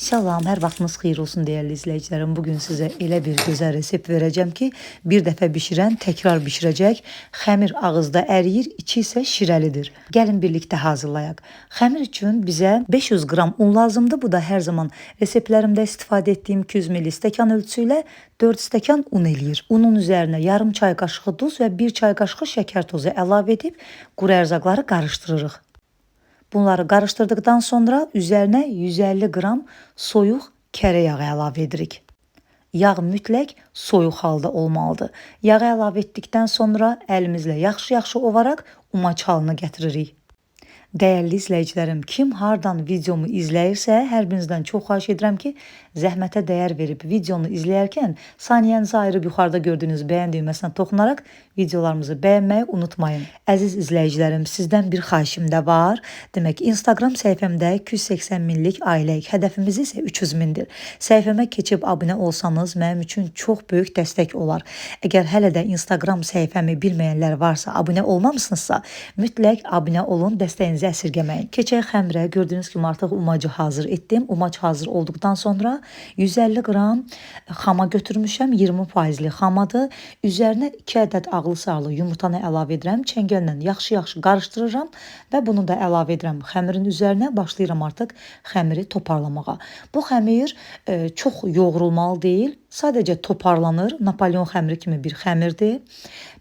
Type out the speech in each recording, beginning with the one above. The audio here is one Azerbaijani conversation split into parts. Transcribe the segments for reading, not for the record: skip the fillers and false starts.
Salam, hər vaxtınız xeyir olsun değerli izləyicilərim. Bugün sizə elə bir gözəl resept verəcəm ki, bir dəfə bişirən təkrar bişirəcək. Xəmir ağızda əriyir, içi isə şirəlidir. Gəlin birlikdə hazırlayaq. Xəmir üçün bizə 500 qram un lazımdır. Bu da hər zaman reseptlərimdə istifadə etdiyim 200 ml stəkan ölçüsü ilə 4 stəkan un eləyir. Unun üzərinə yarım çay qaşığı duz və 1 çay qaşığı şəkər tozu əlavə edib quru ərzaqları qarışdırırıq. Bunları qarışdırdıqdan sonra üzərinə 150 qram soyuq kərə yağı əlavə edirik. Yağ mütləq soyuq halda olmalıdır. Yağı əlavə etdikdən sonra əlimizlə yaxşı-yaxşı ovaraq umaç halına gətiririk. Dəyərli izləyicilərim, kim hardan videomu izləyirsə, hər birinizdən çox xahiş edirəm ki, zəhmətə dəyər verib videonu izləyərkən saniyənizi ayırıb yuxarıda gördüyünüz bəyən düyməsinə toxunaraq videolarımızı bəyənməyi unutmayın. Əziz izləyicilərim, sizdən bir xahişim də var. Demək, Instagram səhifəmdə 280 minlik ailəyik, hədəfimiz isə 300 mindir. Səhifəmə keçib abunə olsanız mənim üçün çox böyük dəstək olar. Əgər hələ də Instagram səhifəmi bilməyənlər varsa, abunə olmamısınızsa, mütləq abunə olun, dəstəyinizi əsirgəməyin. Keçək xəmirə. Gördüyünüz kimi artıq umacı hazır etdim. Umac hazır olduqdan sonra 150 qram xama götürmüşəm. 20%li xamadır. Üzərinə 2 ədəd ağlı sarlı yumurtanı əlavə edirəm. Çəngəllə yaxşı-yaxşı qarışdırıram və bunu da əlavə edirəm. Xəmirin üzərinə başlayıram artıq xəmiri toparlamağa. Bu xəmir çox yoğrulmalı deyil. Sadəcə toparlanır. Napolyon xəmiri kimi bir xəmirdir.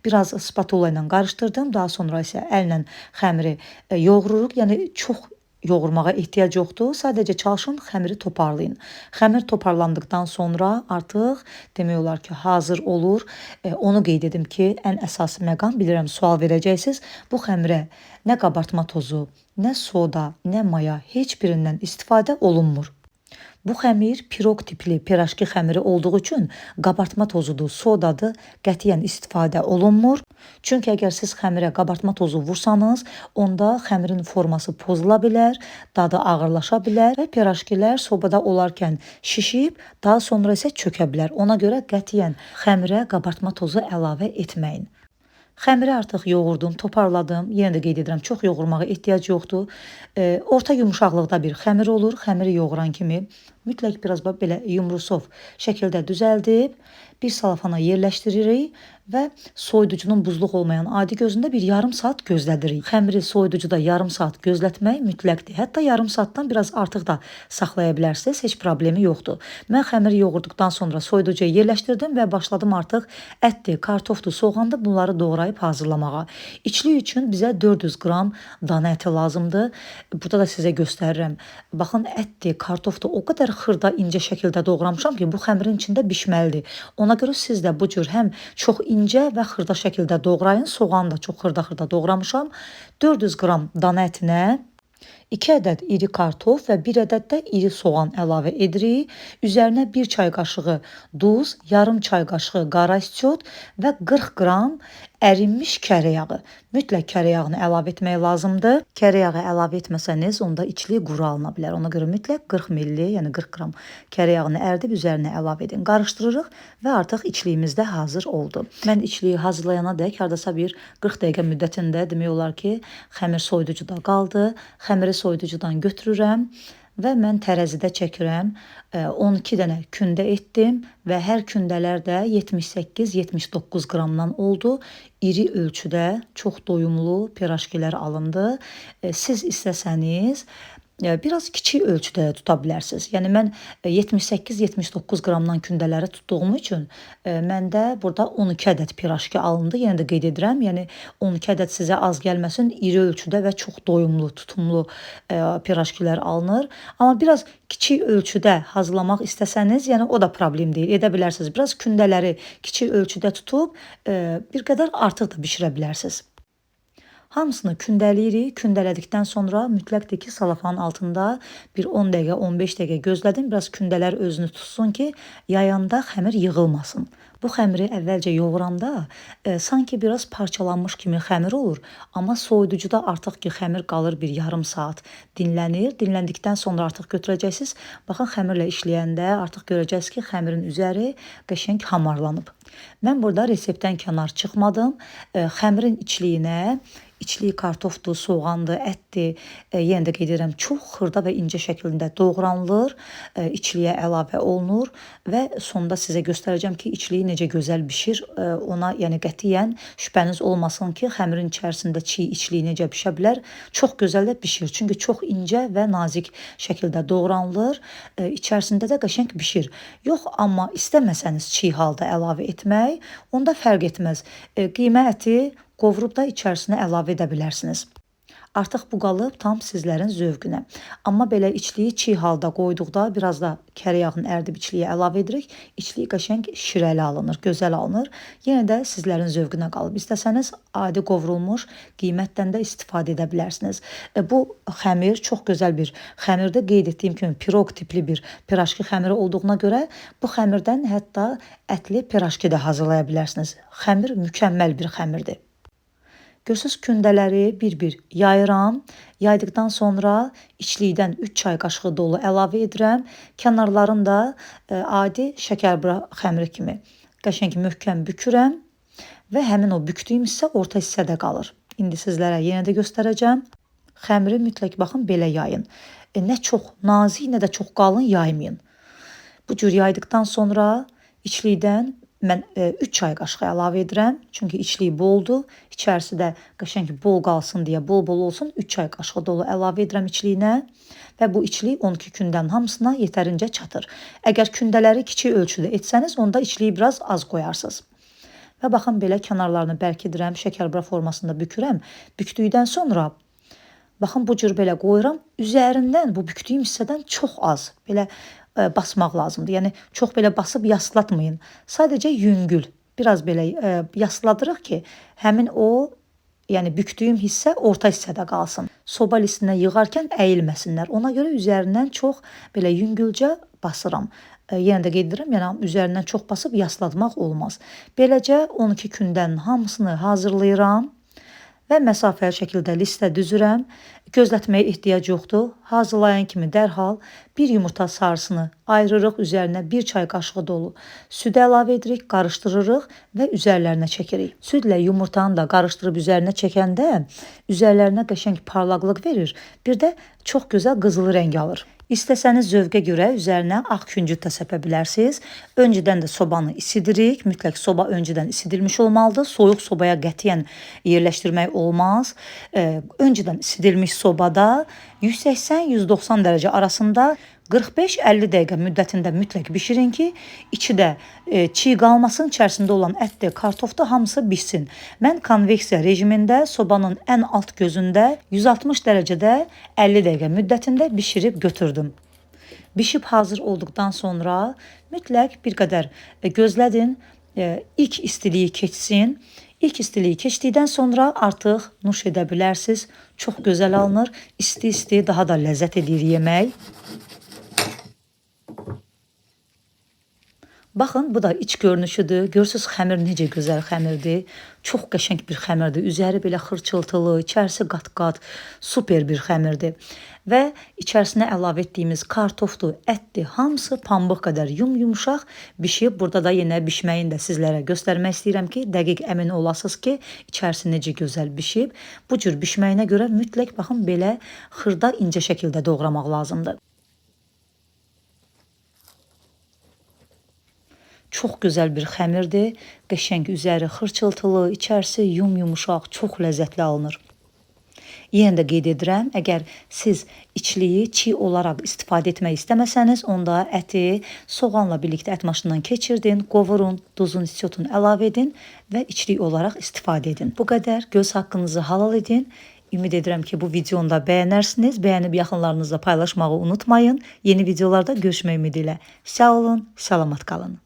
Biraz spatula ilə qarışdırdım. Daha sonra isə əllə xəmiri yoğururuq. Yəni çox yoğurmağa ehtiyac yoxdur. Sadəcə çalışın xəmiri toparlayın. Xəmir toparlandıqdan sonra artıq demək olar ki, hazır olur. Onu qeyd edim ki, ən əsas məqam, bilirəm sual verəcəksiniz. Bu xəmirə nə qabartma tozu, nə soda, nə maya heç birindən istifadə olunmur. Bu xəmir piroq tipli pirajki xəmiri olduğu üçün qabartma tozudur, sodadır, qətiyyən istifadə olunmur. Çünki əgər siz xəmirə qabartma tozu vursanız, onda xəmirin forması pozula bilər, dadı ağırlaşa bilər və pirajkilər sobada olarkən şişib, daha sonra isə çökə bilər. Ona görə qətiyyən xəmirə qabartma tozu əlavə etməyin. Xəmiri artıq yoğurdum, toparladım. Yenə də qeyd edirəm, çox yoğurmağa ehtiyac yoxdur. Orta yumuşaqlıqda bir xəmir olur. Xəmiri yoğuran kimi mütləq biraz belə yumrusov şəkildə düzəldib bir salafana yerləşdiririk və soyuducunun buzluq olmayan adi gözündə bir yarım saat gözlədirik. Xəmiri soyuducuda yarım saat gözlətmək mütləqdir. Hətta yarım saatdan biraz artıq da saxlaya bilərsiniz, heç problemi yoxdur. Mən xəmiri yoğurduqdan sonra soyuducuya yerləşdirdim və başladım artıq ətdir, kartofdur, soğandır, bunları doğrayıb hazırlamağa. İçlik üçün bizə 400 qram dana əti lazımdır. Burada da sizə göstərirəm. Baxın, ətdir, kartofdur, o qədər xırda incə şəkildə doğramışam ki, bu xəmirin içində bişməlidir. Ona görə siz də bu cür həm çox incə və xırda şəkildə doğrayın. Soğanı da çox xırda doğramışam. 400 qram dana ətinə 2 ədəd iri kartof və 1 ədəd də iri soğan əlavə edirik. Üzərinə 1 çay qaşığı duz, yarım çay qaşığı qara isot və 40 qram ərinmiş kərə yağı. Mütləq kərə yağını əlavə etmək lazımdır. Kərə yağı əlavə etməsəniz, onda içli quru alına bilər. Ona görə mütləq 40 ml, yəni 40 qram kərə yağını ərdib üzərinə əlavə edin. Qarışdırırıq və artıq içliyimiz də hazır oldu. Mən içliyi hazırlayana dək hardasa bir 40 dəqiqə müddətində demək olar ki, xəmir soyuducuda qaldı. Xəmiri soyuducudan götürürəm və mən tərəzidə çəkirəm. 12 dənə kündə etdim və hər kündələr də 78-79 qramdan oldu. İri ölçüdə çox doyumlu pirajkilər alındı. Siz istəsəniz biraz kiçik ölçüdə tuta bilərsiniz. Yəni mən 78-79 qramdan kündələri tutduğum üçün məndə burada 12 ədəd pirajki alındı. Yenə də qeyd edirəm, yəni 12 ədəd sizə az gəlməsin, iri ölçüdə və çox doyumlu, tutumlu pirajkilər alınır. Amma biraz kiçik ölçüdə hazırlamaq istəsəniz, yəni o da problem deyil, edə bilərsiniz. Biraz kündələri kiçik ölçüdə tutub bir qədər artıq da bişirə bilərsiniz. Hamısını kündəliyirik. Kündələdikdən sonra mütləqdir ki, salafanın altında bir 10 dəqiqə, 15 dəqiqə gözlədim. Biraz kündələr özünü tutsun ki, yayanda xəmir yığılmasın. Bu xəmiri əvvəlcə yoğuranda sanki biraz parçalanmış kimi xəmir olur. Amma soyuducuda artıq ki, xəmir qalır bir yarım saat dinlənir. Dinləndikdən sonra artıq götürəcəksiniz. Baxın, xəmirlə işləyəndə artıq görəcəksiniz ki, xəmirin üzəri qəşəng hamarlanıb. Mən burada reseptdən kənar çıxmadım. Xəmirin içliyinə içliyi kartofdur, soğandır, ətdir. Yenə də qeyd edirəm, çox xırda və incə şəklində doğranılır, içliyə əlavə olunur və sonda sizə göstərəcəm ki, içliyi necə gözəl bişir. Ona yəni qətiyyən şübhəniz olmasın ki, xəmirin içərisində çiy içliyi necə bişə bilər. Çox gözəl də bişir. Çünki çox incə və nazik şəkildə doğranılır. İçərisində də qəşəng bişir. Yox, amma istəməsəniz çiy halda əlavə etmək, onda fərq etməz. Qiymə əti qovurub da içərisinə əlavə edə bilərsiniz. Artıq bu qalıb tam sizlərin zövqünə. Amma belə içliyi çiy halda qoyduqda biraz da kərə yağını ərdib içliyə əlavə edirik. İçliyi qəşəng şirəli alınır, gözəl alınır. Yenə də sizlərin zövqünə qalıb. İstəsəniz adi qovrulmuş qiymətdən də istifadə edə bilərsiniz. Bu xəmir çox gözəl bir xəmirdir. Qeyd etdiyim kimi piroq tipli bir piraşki xəmiri olduğuna görə bu xəmirdən hətta ətli piraşki də hazırlaya bilərsiniz. Xəmir mükəmməl bir xəmirdir. Görsüz kündələri bir-bir yayıram. Yaydıqdan sonra içlikdən 3 çay qaşığı dolu əlavə edirəm. Kənarlarını da adi şəkərbura xəmiri kimi qəşəng möhkəm bükürəm və həmin o bükdüyüm hissə orta hissədə qalır. İndi sizlərə yenə də göstərəcəm. Xəmiri mütləq baxın belə yayın. Nə çox nazik, nə də çox qalın yaymayın. Bu cür yaydıqdan sonra içlikdən mən 3 çay qaşığı əlavə edirəm. Çünki içliyi boldur. İçərisi də qəşəng bol qalsın deyə, bol-bol olsun. 3 çay qaşığı dolu əlavə edirəm içliyinə. Və bu içlik 12 kündən hamısına yetərincə çatır. Əgər kündələri kiçik ölçüdə etsəniz, onda içliyi biraz az qoyarsınız. Və baxın belə kənarlarını bərkidirəm, şəkərbura formasında bükürəm. Bükdükdən sonra baxın bu cür belə qoyuram. Üzərindən bu bükdüyüm hissədən çox az belə basmaq lazımdır. Yəni çox belə basıb yaslatmayın. Sadəcə yüngül, biraz belə yasladırıq ki, həmin o, yəni bükdüyüm hissə orta hissədə qalsın. Soba listinə yığarkən əyilməsinlər. Ona görə üzərindən çox belə yüngülcə basıram. Yenə də qeyd edirəm, yəni üzərindən çox basıb yaslatmaq olmaz. Beləcə 12 kündən hamısını hazırlayıram və məsafəli şəkildə listə düzürəm. Gözlətməyə ehtiyac yoxdur. Hazırlayan kimi dərhal bir yumurta sarısını ayırırıq, üzərinə 1 çay qaşığı dolu süd əlavə edirik, qarışdırırıq və üzərlərinə çəkirik. Südlə yumurtanı da qarışdırıb üzərinə çəkəndə üzərlərinə qəşəng parlaqlıq verir. Bir də çox gözəl qızılı rəng alır. İstəsəniz zövqə görə üzərinə ağ küncüt də səpə bilərsiniz. Öncədən də sobanı isidirik. Mütləq soba öncədən isidilmiş olmalıdır. Soyuq sobaya qətiyyən yerləşdirmək olmaz. Öncədən isidilmiş sobada 180-190 dərəcə arasında 45-50 dəqiqə müddətində mütləq bişirin ki, içi də çiy qalmasın, içərisində olan ətdə, kartofda hamısı bişsin. Mən konveksiya rejimində sobanın ən alt gözündə 160 dərəcədə 50 dəqiqə müddətində bişirib götürdüm. Bişib hazır olduqdan sonra mütləq bir qədər gözlədin, ilk istiliyi keçsin. İlk istiliyi keçdikdən sonra artıq nuş edə bilərsiniz. Çox gözəl alınır. İsti-isti daha da ləzzət edir yemək. Baxın, bu da iç görünüşüdür. Görürsünüz xəmir necə gözəl xəmirdir. Çox qəşəng bir xəmirdir. Üzəri belə xırçıltılı, içərisi qat-qat, super bir xəmirdir. Və içərisinə əlavə etdiyimiz kartofdur, ətdir, hamısı pambıq qədər yumuşaq bişib. Burada da yenə bişməyini də sizlərə göstərmək istəyirəm ki, dəqiq əmin olasınız ki, içərisi necə gözəl bişib. Bu cür bişməyinə görə mütləq baxın belə xırda incə şəkildə doğramaq lazımdır. Çox gözəl bir xəmirdir. Qəşəng üzəri xırçıltılı, içərisi yumuşaq, çox ləzzətli alınır. Yenə də qeyd edirəm, əgər siz içliyi çiy olaraq istifadə etmək istəməsəniz, onda əti soğanla birlikdə ət maşından keçirdin, qovurun, duzun, istiotunu əlavə edin və içlik olaraq istifadə edin. Bu qədər. Göz haqqınızı halal edin. Ümid edirəm ki, bu videonu da bəyənərsiniz. Bəyənib yaxınlarınızla paylaşmağı unutmayın. Yeni videolarda görüşmək ümidi ilə. Sağ olun, salamat qalın.